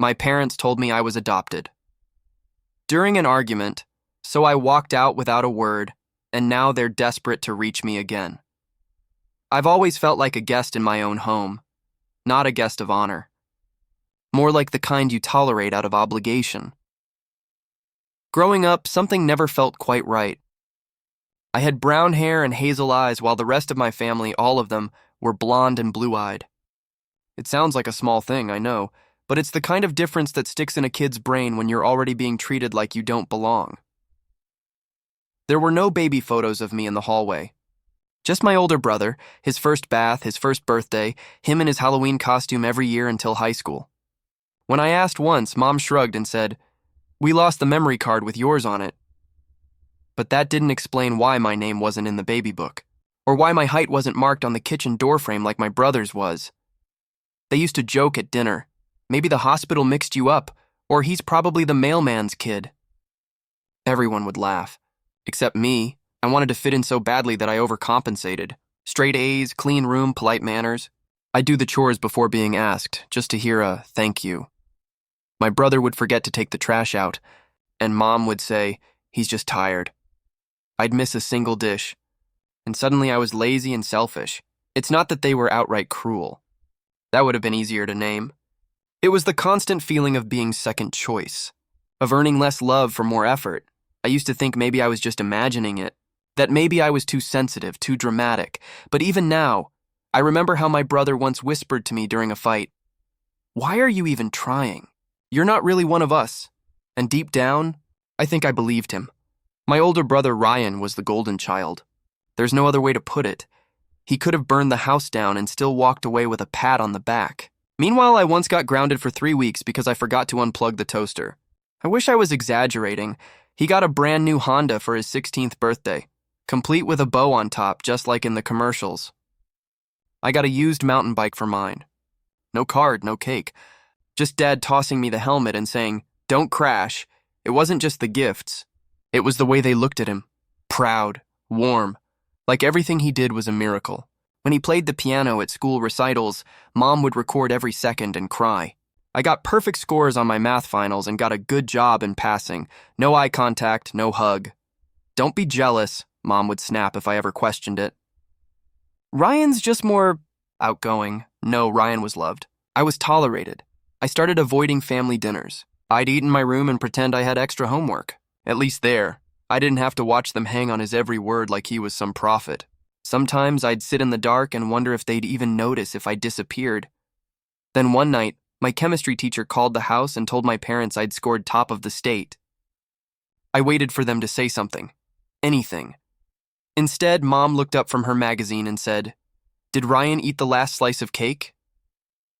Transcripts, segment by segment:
My parents told me I was adopted. During an argument, so I walked out without a word, and now they're desperate to reach me again. I've always felt like a guest in my own home, not a guest of honor. More like the kind you tolerate out of obligation. Growing up, something never felt quite right. I had brown hair and hazel eyes while the rest of my family, all of them, were blonde and blue-eyed. It sounds like a small thing, I know, but it's the kind of difference that sticks in a kid's brain when you're already being treated like you don't belong. There were no baby photos of me in the hallway. Just my older brother, his first bath, his first birthday, him in his Halloween costume every year until high school. When I asked once, Mom shrugged and said, "We lost the memory card with yours on it." But that didn't explain why my name wasn't in the baby book, or why my height wasn't marked on the kitchen doorframe like my brother's was. They used to joke at dinner, maybe the hospital mixed you up, or he's probably the mailman's kid. Everyone would laugh, except me. I wanted to fit in so badly that I overcompensated. Straight A's, clean room, polite manners. I'd do the chores before being asked, just to hear a thank you. My brother would forget to take the trash out, and Mom would say, "He's just tired." I'd miss a single dish, and suddenly I was lazy and selfish. It's not that they were outright cruel. That would have been easier to name. It was the constant feeling of being second choice, of earning less love for more effort. I used to think maybe I was just imagining it, that maybe I was too sensitive, too dramatic. But even now, I remember how my brother once whispered to me during a fight, "Why are you even trying? You're not really one of us." And deep down, I think I believed him. My older brother Ryan was the golden child. There's no other way to put it. He could have burned the house down and still walked away with a pat on the back. Meanwhile, I once got grounded for 3 weeks because I forgot to unplug the toaster. I wish I was exaggerating. He got a brand new Honda for his 16th birthday, complete with a bow on top, just like in the commercials. I got a used mountain bike for mine. No card, no cake. Just Dad tossing me the helmet and saying, "Don't crash." It wasn't just the gifts. It was the way they looked at him. Proud, warm, like everything he did was a miracle. When he played the piano at school recitals, Mom would record every second and cry. I got perfect scores on my math finals and got a good job in passing. No eye contact, no hug. "Don't be jealous," Mom would snap if I ever questioned it. Ryan's just more outgoing. No, Ryan was loved. I was tolerated. I started avoiding family dinners. I'd eat in my room and pretend I had extra homework. At least there, I didn't have to watch them hang on his every word like he was some prophet. Sometimes I'd sit in the dark and wonder if they'd even notice if I disappeared. Then one night, my chemistry teacher called the house and told my parents I'd scored top of the state. I waited for them to say something. Anything. Instead, Mom looked up from her magazine and said, "Did Ryan eat the last slice of cake?"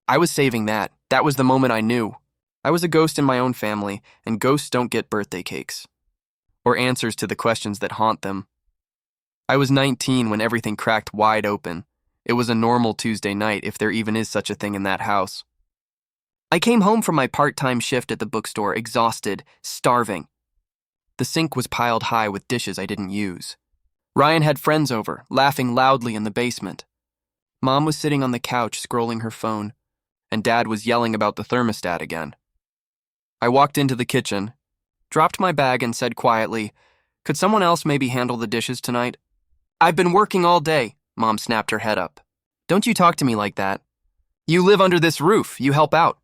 I was saving that. That was the moment I knew. I was a ghost in my own family, and ghosts don't get birthday cakes. Or answers to the questions that haunt them. I was 19 when everything cracked wide open. It was a normal Tuesday night, if there even is such a thing in that house. I came home from my part-time shift at the bookstore, exhausted, starving. The sink was piled high with dishes I didn't use. Ryan had friends over, laughing loudly in the basement. Mom was sitting on the couch scrolling her phone, and Dad was yelling about the thermostat again. I walked into the kitchen, dropped my bag and said quietly, "Could someone else maybe handle the dishes tonight?" "I've been working all day," Mom snapped her head up. "Don't you talk to me like that. You live under this roof, you help out."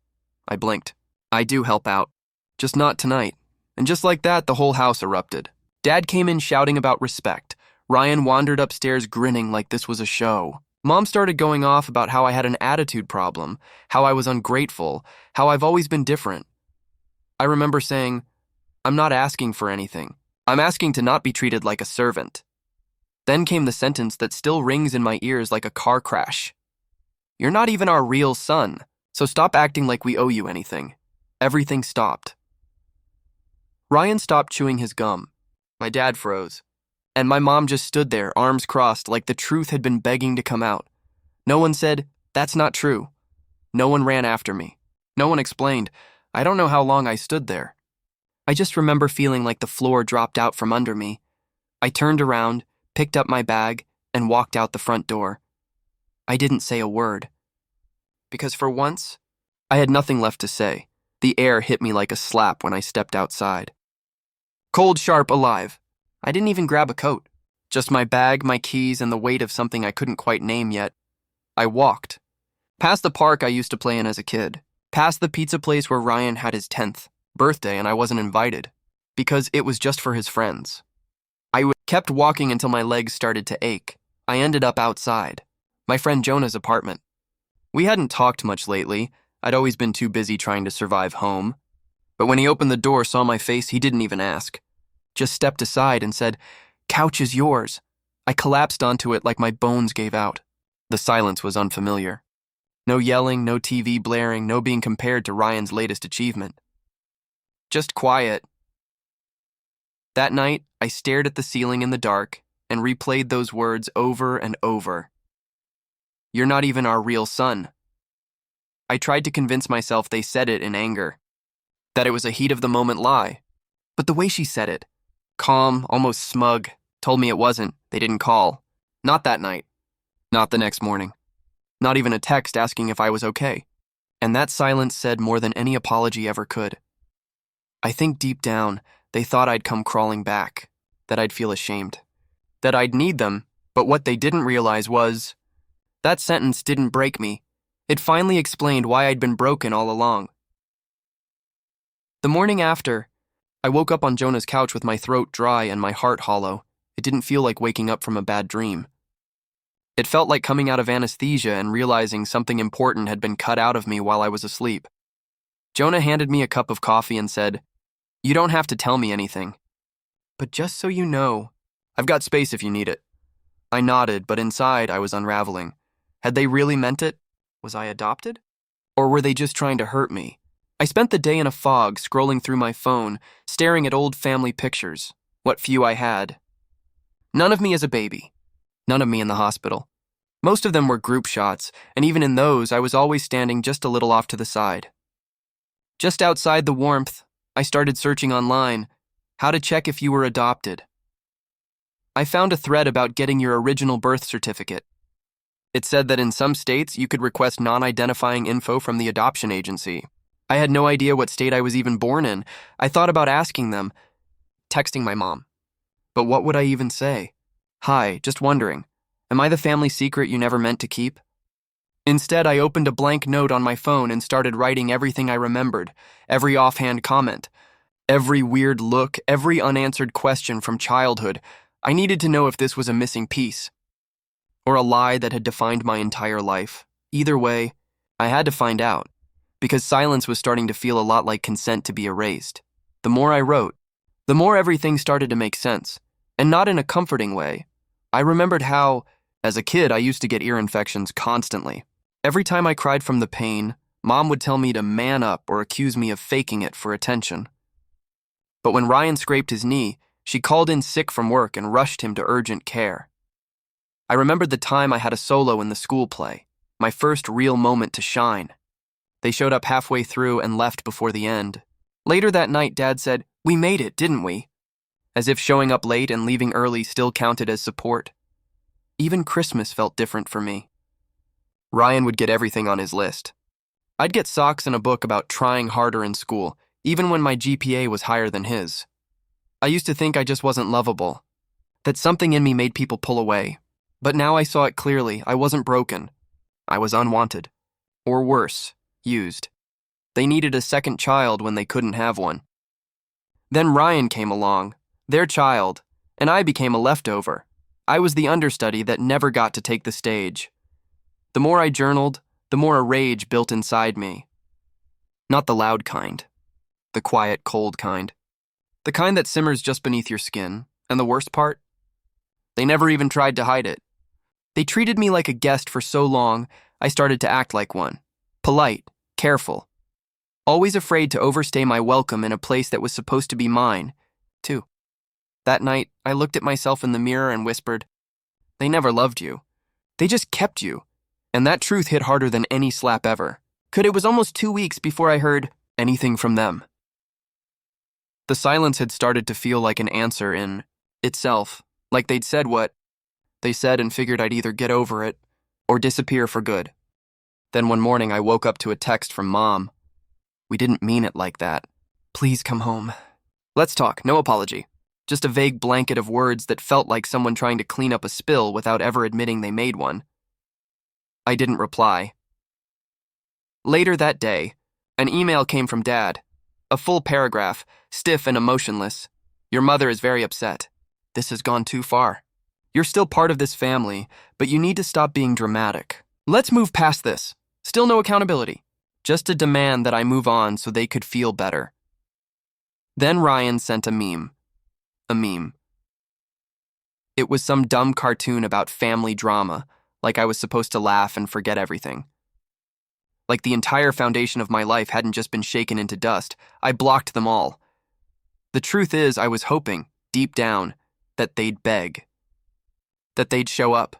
I blinked. "I do help out, just not tonight." And just like that, the whole house erupted. Dad came in shouting about respect. Ryan wandered upstairs grinning like this was a show. Mom started going off about how I had an attitude problem, how I was ungrateful, how I've always been different. I remember saying, "I'm not asking for anything. I'm asking to not be treated like a servant." Then came the sentence that still rings in my ears like a car crash. "You're not even our real son, so stop acting like we owe you anything." Everything stopped. Ryan stopped chewing his gum. My dad froze. And my mom just stood there, arms crossed, like the truth had been begging to come out. No one said, "That's not true." No one ran after me. No one explained. I don't know how long I stood there. I just remember feeling like the floor dropped out from under me. I turned around, picked up my bag, and walked out the front door. I didn't say a word. Because for once, I had nothing left to say. The air hit me like a slap when I stepped outside. Cold, sharp, alive. I didn't even grab a coat. Just my bag, my keys, and the weight of something I couldn't quite name yet. I walked. Past the park I used to play in as a kid. Past the pizza place where Ryan had his 10th birthday and I wasn't invited. Because it was just for his friends. I kept walking until my legs started to ache. I ended up outside. My friend Jonah's apartment. We hadn't talked much lately. I'd always been too busy trying to survive home. But when he opened the door, saw my face, he didn't even ask. Just stepped aside and said, "Couch is yours." I collapsed onto it like my bones gave out. The silence was unfamiliar. No yelling, no TV blaring, no being compared to Ryan's latest achievement. Just quiet. That night, I stared at the ceiling in the dark and replayed those words over and over. "You're not even our real son." I tried to convince myself they said it in anger, that it was a heat-of-the-moment lie. But the way she said it, calm, almost smug, told me it wasn't. They didn't call. Not that night. Not the next morning. Not even a text asking if I was okay. And that silence said more than any apology ever could. I think deep down, they thought I'd come crawling back, that I'd feel ashamed, that I'd need them, but what they didn't realize was, that sentence didn't break me. It finally explained why I'd been broken all along. The morning after, I woke up on Jonah's couch with my throat dry and my heart hollow. It didn't feel like waking up from a bad dream. It felt like coming out of anesthesia and realizing something important had been cut out of me while I was asleep. Jonah handed me a cup of coffee and said, "You don't have to tell me anything. But just so you know, I've got space if you need it." I nodded, but inside I was unraveling. Had they really meant it? Was I adopted? Or were they just trying to hurt me? I spent the day in a fog, scrolling through my phone, staring at old family pictures, what few I had. None of me as a baby. None of me in the hospital. Most of them were group shots, and even in those, I was always standing just a little off to the side. Just outside the warmth, I started searching online, how to check if you were adopted. I found a thread about getting your original birth certificate. It said that in some states, you could request non-identifying info from the adoption agency. I had no idea what state I was even born in. I thought about asking them, texting my mom. But what would I even say? "Hi, just wondering, am I the family secret you never meant to keep?" Instead, I opened a blank note on my phone and started writing everything I remembered, every offhand comment, every weird look, every unanswered question from childhood. I needed to know if this was a missing piece, or a lie that had defined my entire life. Either way, I had to find out, because silence was starting to feel a lot like consent to be erased. The more I wrote, the more everything started to make sense, and not in a comforting way. I remembered how, as a kid, I used to get ear infections constantly. Every time I cried from the pain, Mom would tell me to man up or accuse me of faking it for attention. But when Ryan scraped his knee, she called in sick from work and rushed him to urgent care. I remembered the time I had a solo in the school play, my first real moment to shine. They showed up halfway through and left before the end. Later that night, Dad said, "We made it, didn't we?" As if showing up late and leaving early still counted as support. Even Christmas felt different for me. Ryan would get everything on his list. I'd get socks and a book about trying harder in school, even when my GPA was higher than his. I used to think I just wasn't lovable, that something in me made people pull away. But now I saw it clearly. I wasn't broken. I was unwanted. Or worse, used. They needed a second child when they couldn't have one. Then Ryan came along, their child, and I became a leftover. I was the understudy that never got to take the stage. The more I journaled, the more a rage built inside me. Not the loud kind. The quiet, cold kind. The kind that simmers just beneath your skin. And the worst part? They never even tried to hide it. They treated me like a guest for so long, I started to act like one. Polite, careful. Always afraid to overstay my welcome in a place that was supposed to be mine, too. That night, I looked at myself in the mirror and whispered, "They never loved you. They just kept you." And that truth hit harder than any slap ever. It was almost 2 weeks before I heard anything from them. The silence had started to feel like an answer in itself, like they'd said what they said and figured I'd either get over it or disappear for good. Then one morning I woke up to a text from Mom. We didn't mean it like that. Please come home. Let's talk, no apology. Just a vague blanket of words that felt like someone trying to clean up a spill without ever admitting they made one. I didn't reply. Later that day, an email came from Dad. A full paragraph, stiff and emotionless. Your mother is very upset. This has gone too far. You're still part of this family, but you need to stop being dramatic. Let's move past this. Still no accountability. Just a demand that I move on so they could feel better. Then Ryan sent a meme. A meme. It was some dumb cartoon about family drama, like I was supposed to laugh and forget everything. Like the entire foundation of my life hadn't just been shaken into dust. I blocked them all. The truth is, I was hoping, deep down, that they'd beg. That they'd show up.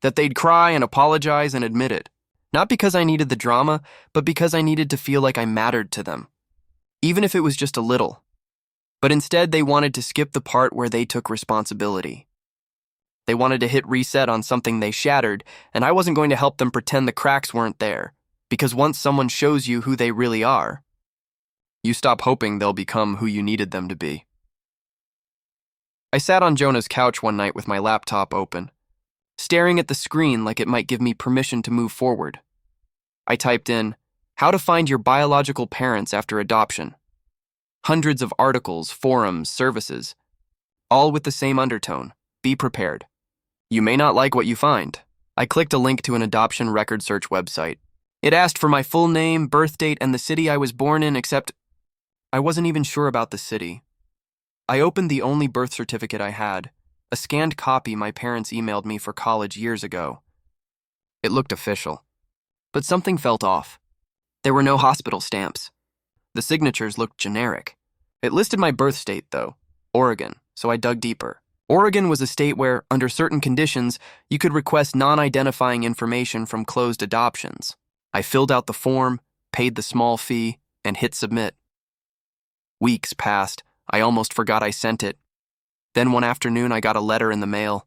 That they'd cry and apologize and admit it. Not because I needed the drama, but because I needed to feel like I mattered to them. Even if it was just a little. But instead, they wanted to skip the part where they took responsibility. They wanted to hit reset on something they shattered, and I wasn't going to help them pretend the cracks weren't there. Because once someone shows you who they really are, you stop hoping they'll become who you needed them to be. I sat on Jonah's couch one night with my laptop open, staring at the screen like it might give me permission to move forward. I typed in, "How to find your biological parents after adoption." Hundreds of articles, forums, services, all with the same undertone. Be prepared. You may not like what you find. I clicked a link to an adoption record search website. It asked for my full name, birth date, and the city I was born in, except I wasn't even sure about the city. I opened the only birth certificate I had, a scanned copy my parents emailed me for college years ago. It looked official, but something felt off. There were no hospital stamps. The signatures looked generic. It listed my birth state, though, Oregon, so I dug deeper. Oregon was a state where, under certain conditions, you could request non-identifying information from closed adoptions. I filled out the form, paid the small fee, and hit submit. Weeks passed. I almost forgot I sent it. Then one afternoon, I got a letter in the mail.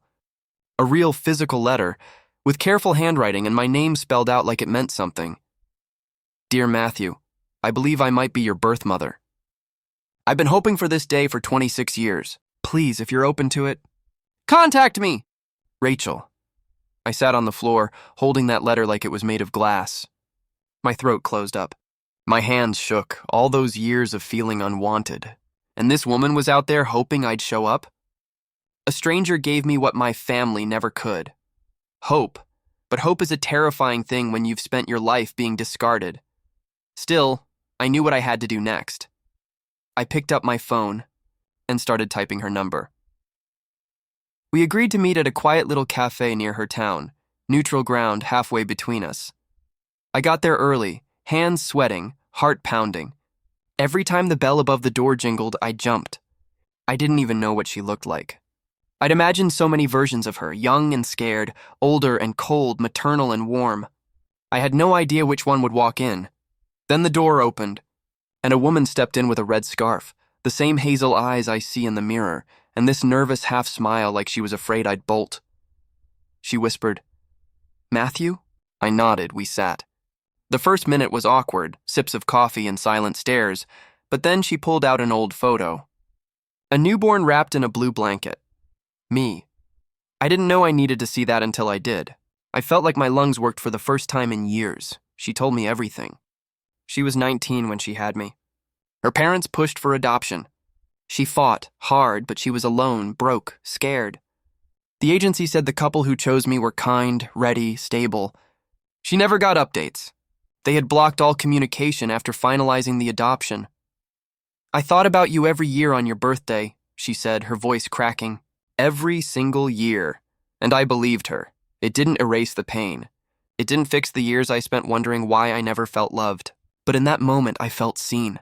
A real physical letter, with careful handwriting and my name spelled out like it meant something. Dear Matthew, I believe I might be your birth mother. I've been hoping for this day for 26 years. Please, if you're open to it, contact me! Rachel. I sat on the floor, holding that letter like it was made of glass. My throat closed up. My hands shook, all those years of feeling unwanted. And this woman was out there hoping I'd show up? A stranger gave me what my family never could. Hope. But hope is a terrifying thing when you've spent your life being discarded. Still, I knew what I had to do next. I picked up my phone and started typing her number. We agreed to meet at a quiet little cafe near her town, neutral ground halfway between us. I got there early, hands sweating, heart pounding. Every time the bell above the door jingled, I jumped. I didn't even know what she looked like. I'd imagined so many versions of her, young and scared, older and cold, maternal and warm. I had no idea which one would walk in. Then the door opened, and a woman stepped in with a red scarf, the same hazel eyes I see in the mirror, and this nervous half-smile like she was afraid I'd bolt. She whispered, "Matthew?" I nodded, we sat. The first minute was awkward, sips of coffee and silent stares, but then she pulled out an old photo. A newborn wrapped in a blue blanket. Me. I didn't know I needed to see that until I did. I felt like my lungs worked for the first time in years. She told me everything. She was 19 when she had me. Her parents pushed for adoption. She fought hard, but she was alone, broke, scared. The agency said the couple who chose me were kind, ready, stable. She never got updates. They had blocked all communication after finalizing the adoption. "I thought about you every year on your birthday," she said, her voice cracking. Every single year. And I believed her. It didn't erase the pain. It didn't fix the years I spent wondering why I never felt loved. But in that moment, I felt seen.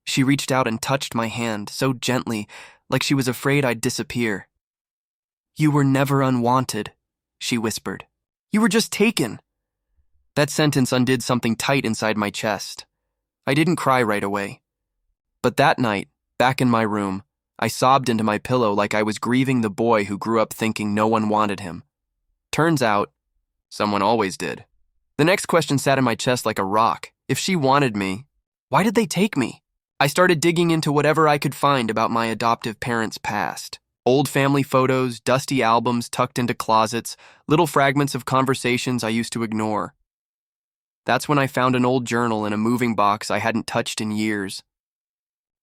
She reached out and touched my hand, so gently, like she was afraid I'd disappear. "You were never unwanted," she whispered. "You were just taken." That sentence undid something tight inside my chest. I didn't cry right away. But that night, back in my room, I sobbed into my pillow like I was grieving the boy who grew up thinking no one wanted him. Turns out, someone always did. The next question sat in my chest like a rock. If she wanted me, Why did they take me? I started digging into whatever I could find about my adoptive parents' past. Old family photos, dusty albums tucked into closets, little fragments of conversations I used to ignore. That's when I found an old journal in a moving box I hadn't touched in years.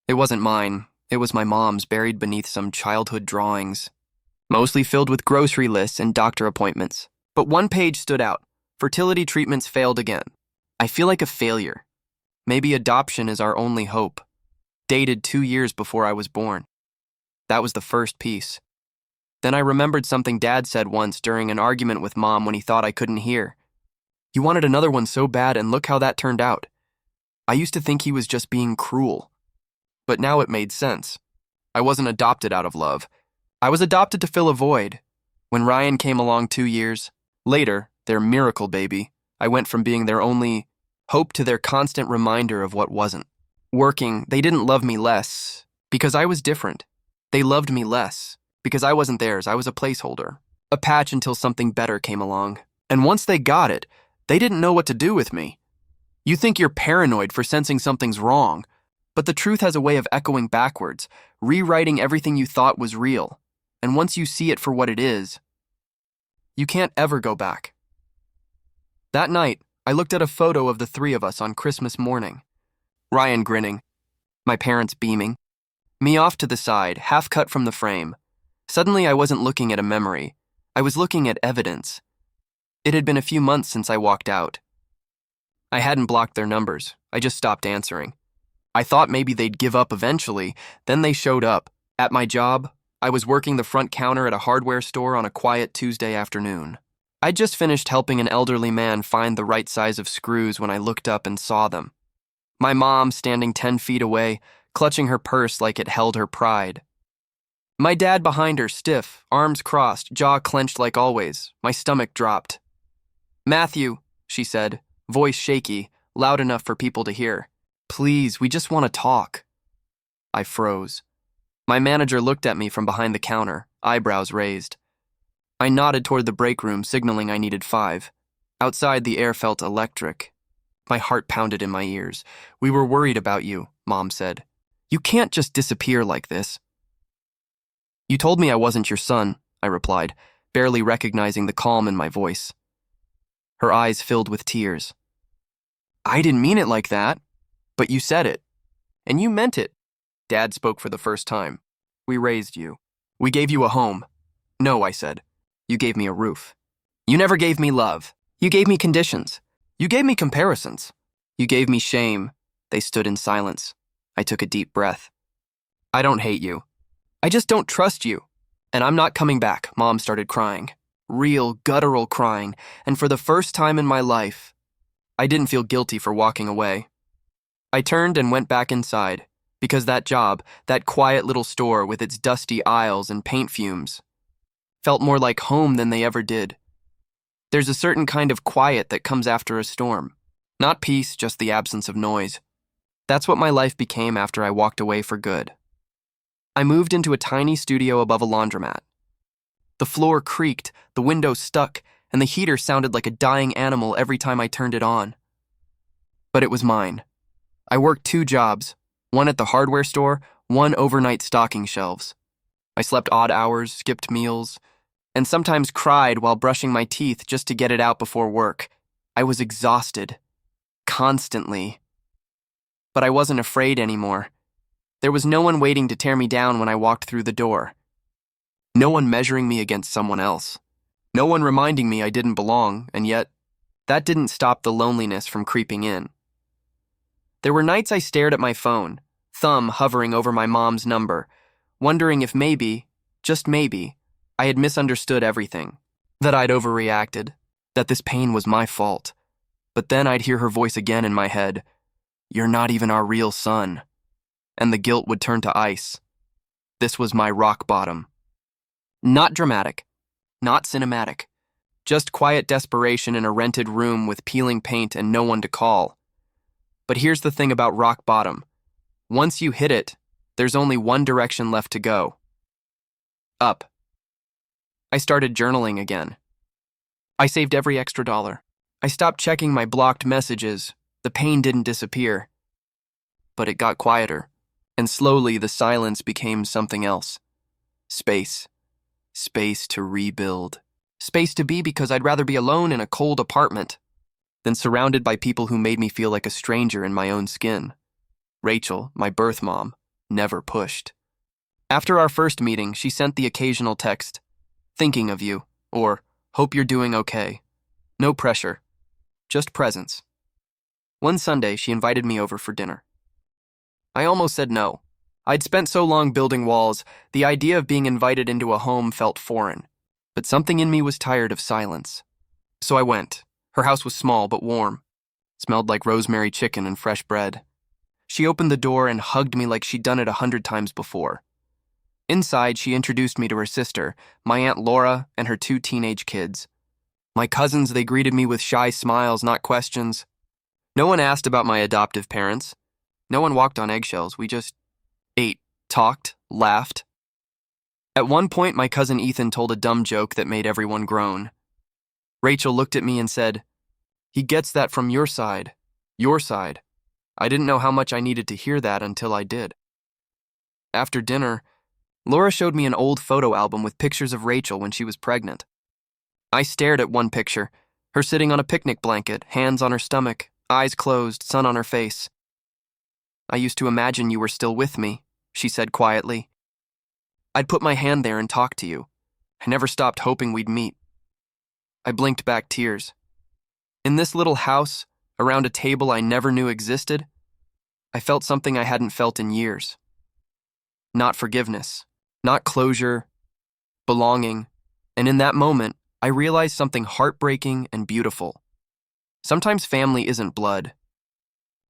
It wasn't mine. It was my mom's, buried beneath some childhood drawings, mostly filled with grocery lists and doctor appointments. But one page stood out. Fertility treatments failed again. I feel like a failure. Maybe adoption is our only hope. Dated 2 years before I was born. That was the first piece. Then I remembered something Dad said once during an argument with Mom when he thought I couldn't hear. He wanted another one so bad, and look how that turned out. I used to think he was just being cruel. But now it made sense. I wasn't adopted out of love. I was adopted to fill a void. When Ryan came along 2 years later, their miracle baby, I went from being their only hope to their constant reminder of what wasn't. Working, they didn't love me less because I was different. They loved me less because I wasn't theirs. I was a placeholder, a patch until something better came along. And once they got it, they didn't know what to do with me. You think you're paranoid for sensing something's wrong, but the truth has a way of echoing backwards, rewriting everything you thought was real. And once you see it for what it is, you can't ever go back. That night, I looked at a photo of the 3 of us on Christmas morning. Ryan grinning, my parents beaming, me off to the side, half cut from the frame. Suddenly I wasn't looking at a memory. I was looking at evidence. It had been a few months since I walked out. I hadn't blocked their numbers. I just stopped answering. I thought maybe they'd give up eventually. Then they showed up. At my job, I was working the front counter at a hardware store on a quiet Tuesday afternoon. I'd just finished helping an elderly man find the right size of screws when I looked up and saw them. My mom standing 10 feet away, clutching her purse like it held her pride. My dad behind her, stiff, arms crossed, jaw clenched like always. My stomach dropped. "Matthew," she said, voice shaky, loud enough for people to hear. "Please, we just want to talk." I froze. My manager looked at me from behind the counter, eyebrows raised. I nodded toward the break room, signaling I needed 5. Outside, the air felt electric. My heart pounded in my ears. "We were worried about you," Mom said. "You can't just disappear like this." "You told me I wasn't your son," I replied, barely recognizing the calm in my voice. Her eyes filled with tears. "I didn't mean it like that, but you said it. And you meant it." Dad spoke for the first time. "We raised you. We gave you a home." "No," I said. "You gave me a roof. You never gave me love. You gave me conditions. You gave me comparisons. You gave me shame." They stood in silence. I took a deep breath. "I don't hate you. I just don't trust you. And I'm not coming back." Mom started crying. Real, guttural crying. And for the first time in my life, I didn't feel guilty for walking away. I turned and went back inside, because that job, that quiet little store with its dusty aisles and paint fumes, felt more like home than they ever did. There's a certain kind of quiet that comes after a storm. Not peace, just the absence of noise. That's what my life became after I walked away for good. I moved into a tiny studio above a laundromat. The floor creaked, the window stuck, and the heater sounded like a dying animal every time I turned it on. But it was mine. I worked 2 jobs, one at the hardware store, one overnight stocking shelves. I slept odd hours, skipped meals, and sometimes cried while brushing my teeth just to get it out before work. I was exhausted. Constantly. But I wasn't afraid anymore. There was no one waiting to tear me down when I walked through the door. No one measuring me against someone else. No one reminding me I didn't belong, and yet, that didn't stop the loneliness from creeping in. There were nights I stared at my phone, thumb hovering over my mom's number, wondering if maybe, just maybe, I had misunderstood everything, that I'd overreacted, that this pain was my fault. But then I'd hear her voice again in my head, "You're not even our real son." And the guilt would turn to ice. This was my rock bottom. Not dramatic, not cinematic, just quiet desperation in a rented room with peeling paint and no one to call. But here's the thing about rock bottom. Once you hit it, there's only one direction left to go. Up. I started journaling again. I saved every extra dollar. I stopped checking my blocked messages. The pain didn't disappear. but it got quieter, and slowly the silence became something else. Space. Space to rebuild. Space to be, because I'd rather be alone in a cold apartment than surrounded by people who made me feel like a stranger in my own skin. Rachel, my birth mom, never pushed. After our first meeting, she sent the occasional text, "Thinking of you," or "Hope you're doing okay." No pressure, just presence. One Sunday, she invited me over for dinner. I almost said no. I'd spent so long building walls, the idea of being invited into a home felt foreign. But something in me was tired of silence. So I went. Her house was small but warm. Smelled like rosemary chicken and fresh bread. She opened the door and hugged me like she'd done it 100 times before. Inside, she introduced me to her sister, my Aunt Laura, and her 2 teenage kids. My cousins, they greeted me with shy smiles, not questions. No one asked about my adoptive parents. No one walked on eggshells. We just ate, talked, laughed. At one point, my cousin Ethan told a dumb joke that made everyone groan. Rachel looked at me and said, "He gets that from your side. Your side." I didn't know how much I needed to hear that until I did. After dinner, Laura showed me an old photo album with pictures of Rachel when she was pregnant. I stared at one picture, her sitting on a picnic blanket, hands on her stomach, eyes closed, sun on her face. "I used to imagine you were still with me," she said quietly. "I'd put my hand there and talk to you. I never stopped hoping we'd meet." I blinked back tears. In this little house, around a table I never knew existed, I felt something I hadn't felt in years. Not forgiveness, not closure, belonging, and in that moment, I realized something heartbreaking and beautiful. Sometimes family isn't blood,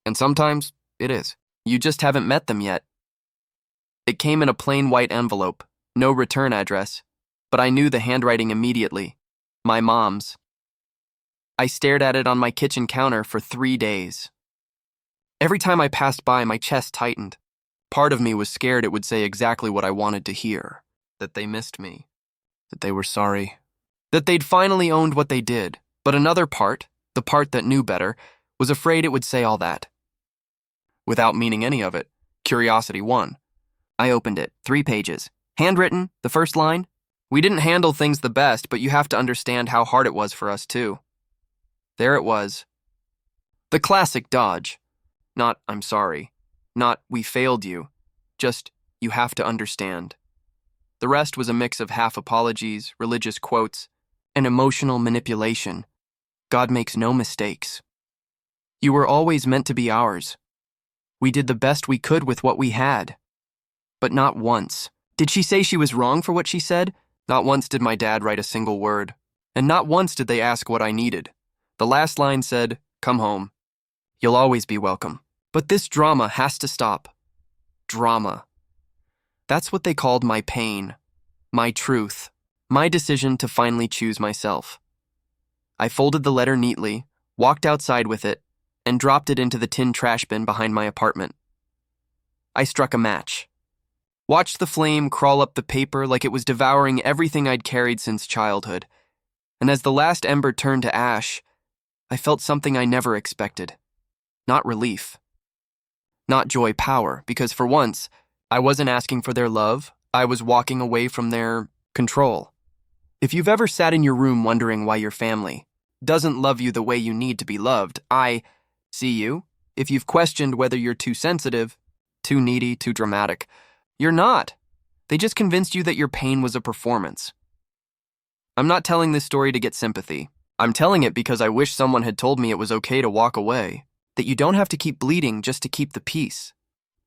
and sometimes it is. You just haven't met them yet. It came in a plain white envelope, no return address, but I knew the handwriting immediately. My mom's. I stared at it on my kitchen counter for 3 days. Every time I passed by, my chest tightened. Part of me was scared it would say exactly what I wanted to hear, that they missed me, that they were sorry, that they'd finally owned what they did. But another part, the part that knew better, was afraid it would say all that. Without meaning any of it, curiosity won. I opened it, 3 pages. Handwritten, the first line. "We didn't handle things the best, but you have to understand how hard it was for us too." There it was. The classic dodge. Not "I'm sorry." Not "we failed you." Just "you have to understand." The rest was a mix of half apologies, religious quotes, and emotional manipulation. God makes no mistakes. You were always meant to be ours. We did the best we could with what we had. But not once did she say she was wrong for what she said. Not once did my dad write a single word. And not once did they ask what I needed. The last line said, "Come home. You'll always be welcome. But this drama has to stop." Drama. That's what they called my pain, my truth, my decision to finally choose myself. I folded the letter neatly, walked outside with it, and dropped it into the tin trash bin behind my apartment. I struck a match. Watched the flame crawl up the paper like it was devouring everything I'd carried since childhood. And as the last ember turned to ash, I felt something I never expected. Not relief. Not joy, power, because for once, I wasn't asking for their love. I was walking away from their control. If you've ever sat in your room wondering why your family doesn't love you the way you need to be loved, I see you. If you've questioned whether you're too sensitive, too needy, too dramatic, you're not. They just convinced you that your pain was a performance. I'm not telling this story to get sympathy. I'm telling it because I wish someone had told me it was okay to walk away, that you don't have to keep bleeding just to keep the peace.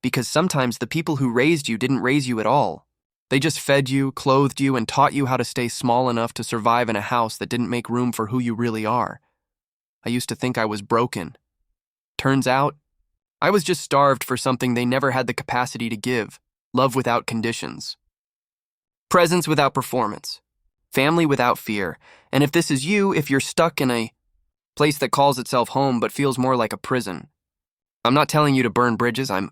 Because sometimes the people who raised you didn't raise you at all. They just fed you, clothed you, and taught you how to stay small enough to survive in a house that didn't make room for who you really are. I used to think I was broken. Turns out, I was just starved for something they never had the capacity to give. Love without conditions. Presence without performance. Family without fear. And if this is you, if you're stuck in a place that calls itself home but feels more like a prison, I'm not telling you to burn bridges. I'm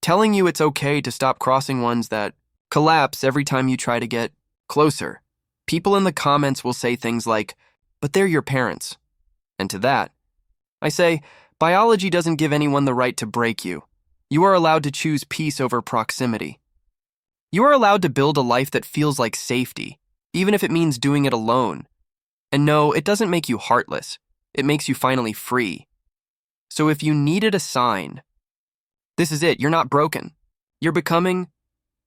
telling you it's okay to stop crossing ones that collapse every time you try to get closer. People in the comments will say things like, "But they're your parents." And to that, I say, biology doesn't give anyone the right to break you. You are allowed to choose peace over proximity. You are allowed to build a life that feels like safety, even if it means doing it alone. And no, it doesn't make you heartless. It makes you finally free. So if you needed a sign, this is it. You're not broken. You're becoming.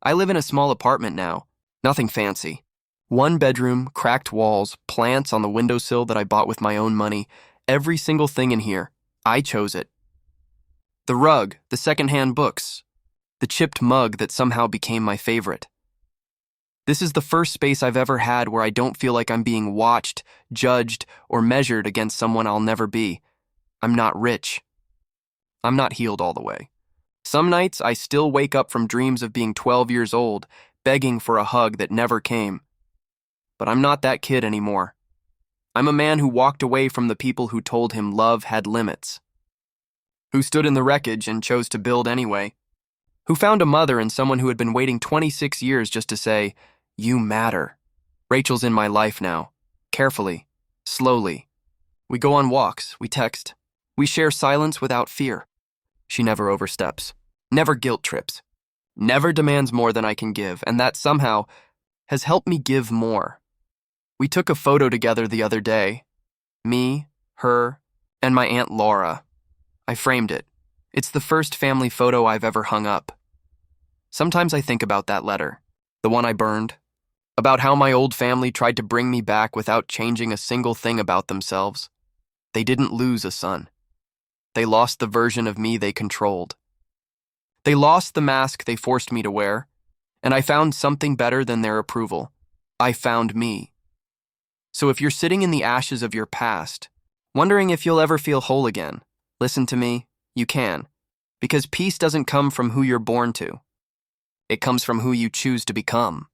I live in a small apartment now. Nothing fancy. 1 bedroom, cracked walls, plants on the windowsill that I bought with my own money. Every single thing in here. I chose it. The rug, the secondhand books, the chipped mug that somehow became my favorite. This is the first space I've ever had where I don't feel like I'm being watched, judged, or measured against someone I'll never be. I'm not rich. I'm not healed all the way. Some nights I still wake up from dreams of being 12 years old, begging for a hug that never came. But I'm not that kid anymore. I'm a man who walked away from the people who told him love had limits. Who stood in the wreckage and chose to build anyway. Who found a mother in someone who had been waiting 26 years just to say, "You matter." Rachel's in my life now. Carefully. Slowly. We go on walks. We text. We share silence without fear. She never oversteps. Never guilt trips. Never demands more than I can give, and that somehow has helped me give more. We took a photo together the other day. Me, her, and my Aunt Laura. I framed it. It's the first family photo I've ever hung up. Sometimes I think about that letter, the one I burned, about how my old family tried to bring me back without changing a single thing about themselves. They didn't lose a son. They lost the version of me they controlled. They lost the mask they forced me to wear, and I found something better than their approval. I found me. So if you're sitting in the ashes of your past, wondering if you'll ever feel whole again, listen to me, you can. Because peace doesn't come from who you're born to. It comes from who you choose to become.